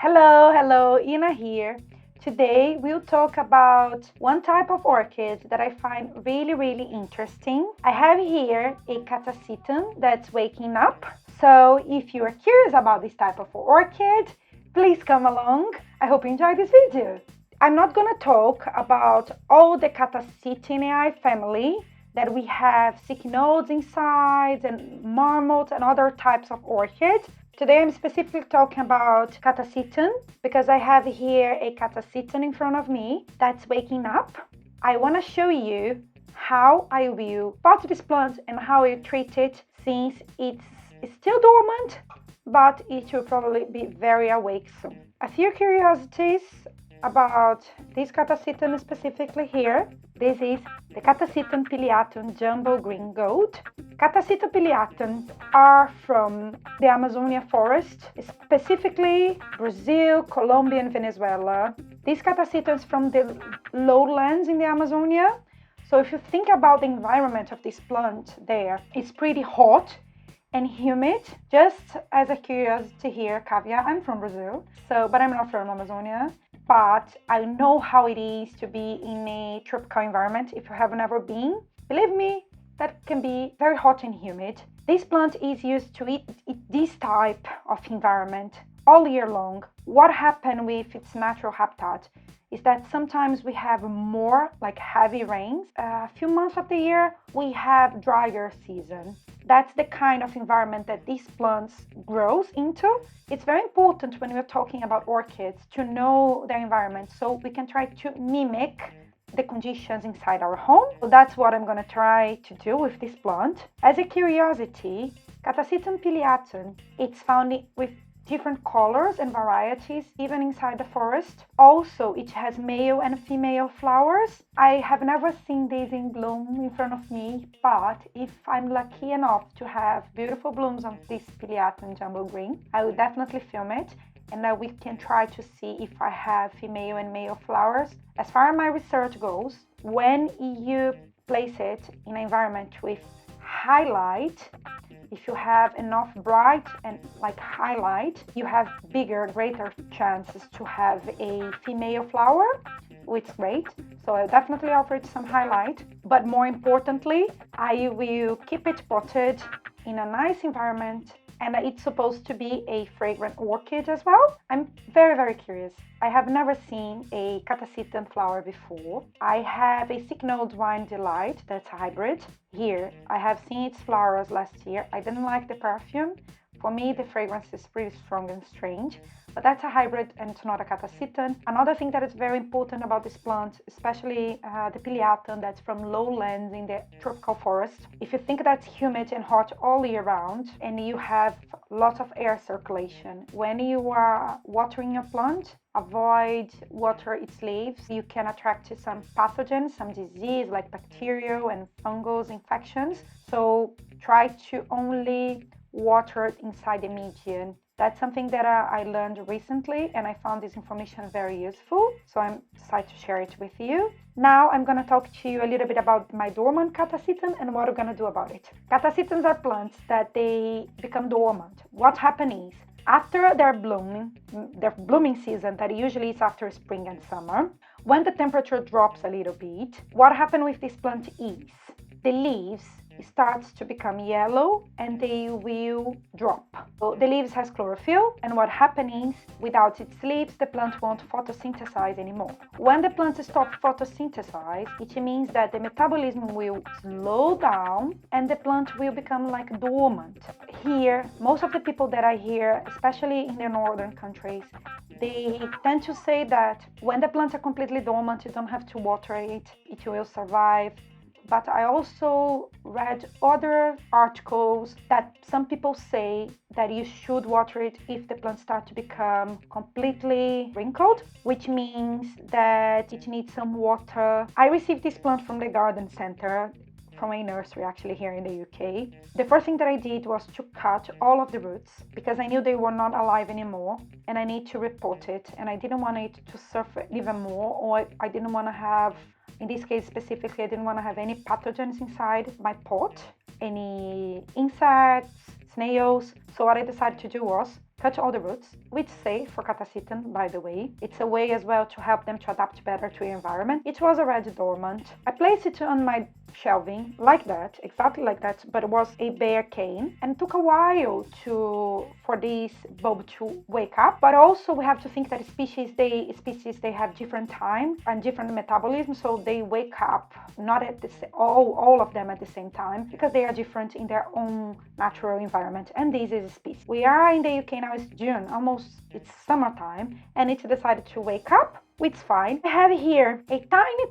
Hello, Ina here. Today we'll talk about one type of orchid that I find really interesting. I have here a Catasetum that's waking up. So if you are curious about this type of orchid, please come along. I hope you enjoy this video. I'm not going to talk about all the Catasetinae family that we have cycinodes inside and marmots and other types of orchids. Today I'm specifically talking about Catasetum because I have here a Catasetum in front of me that's waking up. I want to show you how I will pot this plant and how I treat it since it's still dormant, but it will probably be very awake soon. A few curiosities about this Catasetum specifically here. This is the Catasetum pileatum jumbo green gold. Catasetum pileatum are from the Amazonia forest, specifically Brazil, Colombia, and Venezuela. These Catasetums from the lowlands in the Amazonia. So if you think about the environment of this plant there, it's pretty hot and humid. Just as a curiosity here, caveat, I'm from Brazil, but I'm not from Amazonia. But I know how it is to be in a tropical environment. If you have never been, believe me, that can be very hot and humid. This plant is used to eat this type of environment all year long. What happens with its natural habitat is that sometimes we have more heavy rains. A few months of the year, we have drier season. That's the kind of environment that these plants grows into. It's very important when we're talking about orchids to know their environment so we can try to mimic the conditions inside our home. So that's what I'm going to try to do with this plant. As a curiosity, Catasetum pileatum, it's found with different colors and varieties even inside the forest. Also, it has male and female flowers. I have never seen these in bloom in front of me, but if I'm lucky enough to have beautiful blooms of this pileatum jumbo green, I will definitely film it, and then we can try to see if I have female and male flowers. As far as my research goes, when you place it in an environment with highlight, if you have enough bright and highlight, you have greater chances to have a female flower, which is great. So I'll definitely offer it some highlight. But more importantly, I will keep it potted in a nice environment, and it's supposed to be a fragrant orchid as well. I'm very curious. I have never seen a Catasetum flower before. I have a cycnode wine delight that's a hybrid. Here, I have seen its flowers last year. I didn't like the perfume. For me, the fragrance is pretty strong and strange, but that's a hybrid and it's not a Catasetum. Another thing that is very important about this plant, especially the pileatum that's from lowlands in the tropical forest. If you think that's humid and hot all year round and you have lots of air circulation, when you are watering your plant, avoid water its leaves. You can attract some pathogens, some disease like bacterial and fungal infections. So try to only water it inside the median. That's something that I learned recently, and I found this information very useful, so I'm excited to share it with you. Now I'm going to talk to you a little bit about my dormant Catasetum and what we're going to do about it. Catasetums are plants that they become dormant. What happens is, after their blooming season, that usually is after spring and summer, when the temperature drops a little bit, what happens with this plant is the leaves starts to become yellow and they will drop. So the leaves has chlorophyll, and what happens is, without its leaves, the plant won't photosynthesize anymore. When the plant stops photosynthesize, it means that the metabolism will slow down and the plant will become dormant. Here, most of the people that I hear, especially in the northern countries, they tend to say that when the plants are completely dormant, you don't have to water it, it will survive. But I also read other articles that some people say that you should water it if the plants start to become completely wrinkled, which means that it needs some water. I received this plant from the garden center, from a nursery actually here in the UK. The first thing that I did was to cut all of the roots because I knew they were not alive anymore, and I need to repot it, and I didn't want it to suffer even more, or I didn't want to have, in this case specifically, I didn't want to have any pathogens inside my pot, any insects, snails. So what I decided to do was cut all the roots, which is safe for Catasetum, by the way. It's a way as well to help them to adapt better to the environment. It was already dormant. I placed it on my shelving like that, exactly like that, but it was a bare cane, and it took a while for this bulb to wake up. But also we have to think that species they have different time and different metabolism, so they wake up not at the all of them at the same time, because they are different in their own natural environment. And this is a species. We are in the UK now. It's June, almost, it's summertime, and it decided to wake up, which is fine. I have here a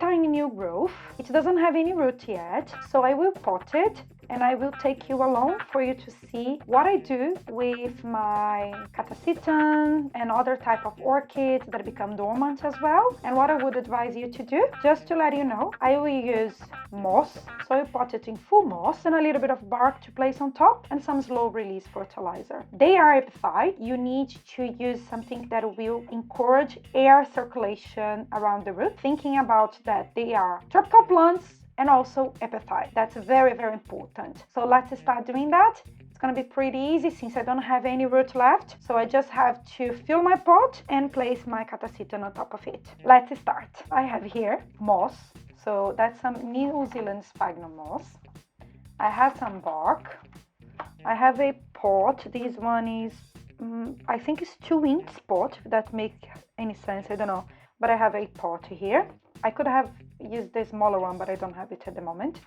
tiny new growth. It doesn't have any root yet, so I will pot it and I will take you along for you to see what I do with my Catasetum and other type of orchids that become dormant as well, and what I would advise you to do. Just to let you know, I will use moss, so I pot it in full moss and a little bit of bark to place on top, and some slow release fertilizer. They are epiphyte. You need to use something that will encourage air circulation around the root, thinking about that they are tropical plants and also epiphyte. That's very important. So let's start doing that. It's gonna be pretty easy since I don't have any root left. So I just have to fill my pot and place my Catasetum on top of it. Let's start. I have here moss. So that's some New Zealand sphagnum moss. I have some bark. I have a pot. This one is, I think it's 2-inch pot, if that makes any sense, I don't know. But I have a pot here. I could have used the smaller one, but I don't have it at the moment.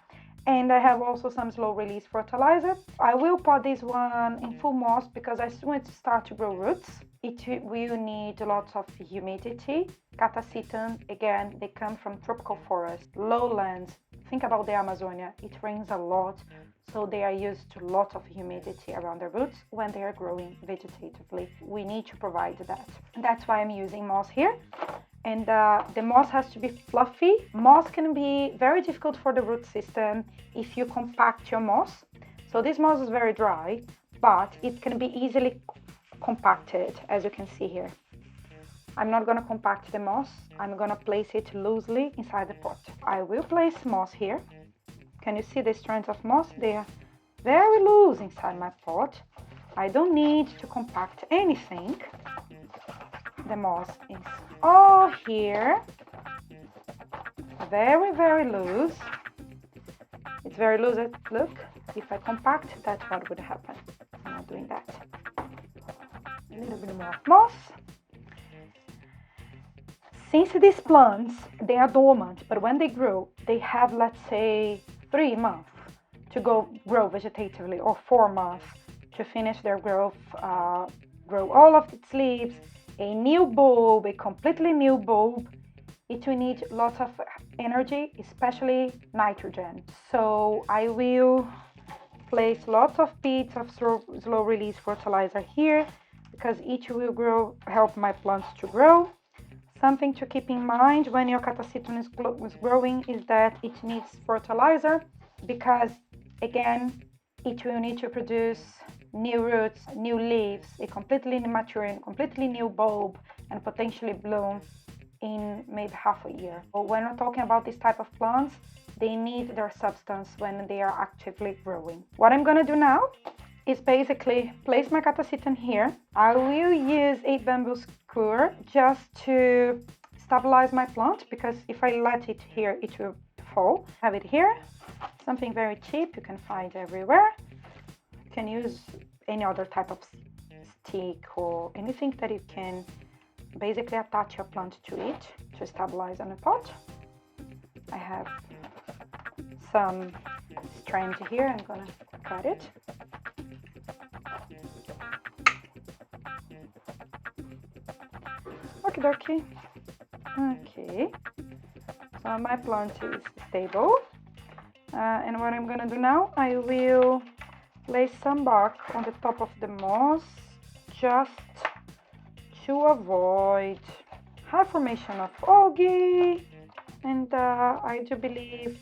And I have also some slow release fertilizer. I will pot this one in full moss because as soon as it starts to grow roots, it will need lots of humidity. Catasetum, again, they come from tropical forest, lowlands. Think about the Amazonia. It rains a lot, so they are used to lots of humidity around the roots when they are growing vegetatively. We need to provide that. And that's why I'm using moss here. And the moss has to be fluffy. Moss can be very difficult for the root system if you compact your moss. So this moss is very dry, but it can be easily compacted, as you can see here. I'm not going to compact the moss. I'm going to place it loosely inside the pot. I will place moss here. Can you see the strands of moss? They are very loose inside my pot. I don't need to compact anything. The moss is all here, very loose. It's very loose. Look, if I compact, that's what would happen. I'm not doing that. A little bit more moss. Since these plants, they are dormant, but when they grow, they have, let's say, 3 months to grow vegetatively, or 4 months to finish their growth, grow all of its leaves. A new bulb, a completely new bulb, it will need lots of energy, especially nitrogen. So I will place lots of bits of slow release fertilizer here, because each will help my plants to grow. Something to keep in mind when your Catasetum is growing is that it needs fertilizer, because again, it will need to produce new roots, new leaves, a completely mature and completely new bulb, and potentially bloom in maybe half a year. But when we're talking about this type of plants, they need their substance when they are actively growing. What I'm gonna do now is basically place my Catasetum here. I will use a bamboo skewer just to stabilize my plant, because if I let it here, it will fall. Have it here, something very cheap you can find everywhere. You can use any other type of stick or anything that you can basically attach your plant to it to stabilize on a pot. I have some strands here. I'm gonna cut it. Okie dokie. Okay, so my plant is stable. And what I'm gonna do now, I will place some bark on the top of the moss just to avoid high formation of algae. And I do believe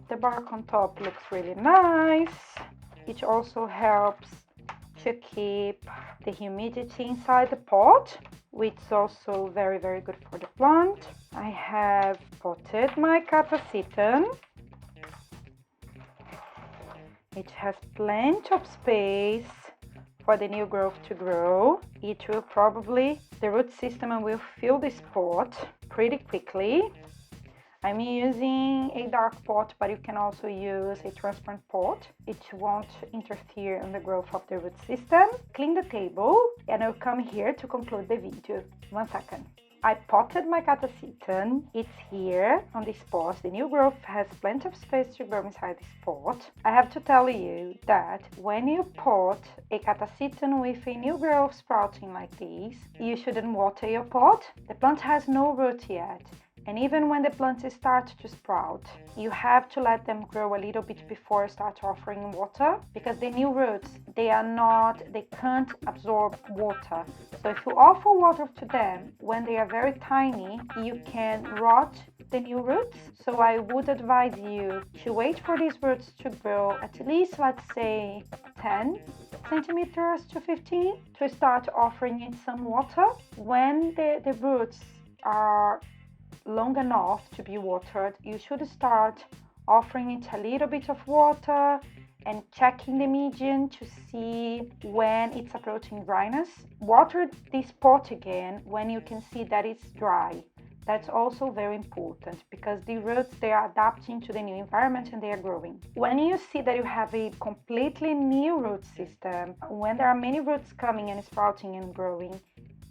the bark on top looks really nice. It also helps to keep the humidity inside the pot, which is also very good for the plant. I have potted my Catasetum. It has plenty of space for the new growth to grow. It will probably, the root system will fill this pot pretty quickly. I'm using a dark pot, but you can also use a transparent pot. It won't interfere in the growth of the root system. Clean the table, and I'll come here to conclude the video. 1 second. I potted my Catasetum. It's here on this pot. The new growth has plenty of space to grow inside this pot. I have to tell you that when you pot a Catasetum with a new growth sprouting like this, you shouldn't water your pot. The plant has no root yet. And even when the plants start to sprout, you have to let them grow a little bit before you start offering water, because the new roots, they can't absorb water. So if you offer water to them when they are very tiny, you can rot the new roots. So I would advise you to wait for these roots to grow at least, let's say, 10 centimeters to 15 to start offering it some water. When the roots are long enough to be watered, you should start offering it a little bit of water and checking the medium to see when it's approaching dryness. Water this pot again when you can see that it's dry. That's also very important, because the roots, they are adapting to the new environment and they are growing. When you see that you have a completely new root system, when there are many roots coming and sprouting and growing,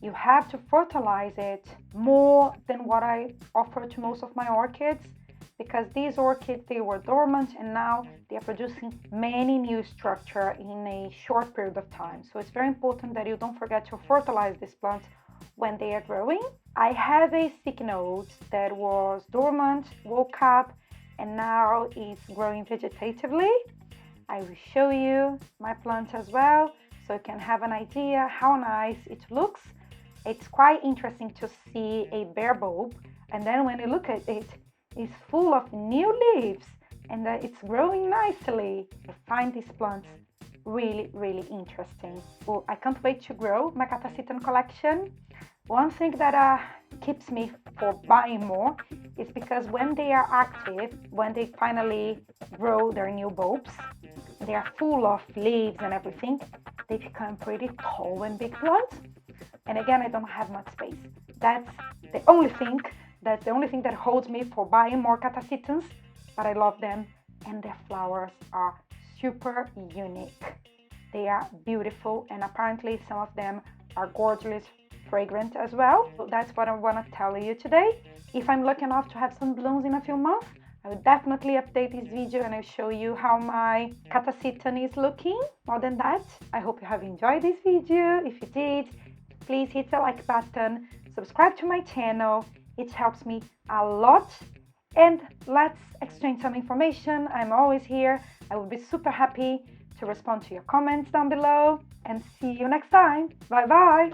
you have to fertilize it more than what I offer to most of my orchids, because these orchids, they were dormant and now they are producing many new structure in a short period of time. So it's very important that you don't forget to fertilize these plants when they are growing. I have a stick node that was dormant, woke up, and now is growing vegetatively. I will show you my plant as well, so you can have an idea how nice it looks. It's quite interesting to see a bare bulb, and then when you look at it, it's full of new leaves and it's growing nicely. I find these plants really, really interesting. Well, I can't wait to grow my Catasetum collection. One thing that keeps me for buying more is because when they are active, when they finally grow their new bulbs, they are full of leaves and everything, they become pretty tall and big plants. And again, I don't have much space. That's the only thing that holds me for buying more Catasetums, but I love them and their flowers are super unique. They are beautiful, and apparently some of them are gorgeously fragrant as well. So that's what I want to tell you today. If I'm lucky enough to have some blooms in a few months, I will definitely update this video and I'll show you how my Catasetum is looking. More than that, I hope you have enjoyed this video. If you did, please hit the like button, subscribe to my channel. It helps me a lot. And let's exchange some information. I'm always here. I will be super happy to respond to your comments down below. And see you next time. Bye bye.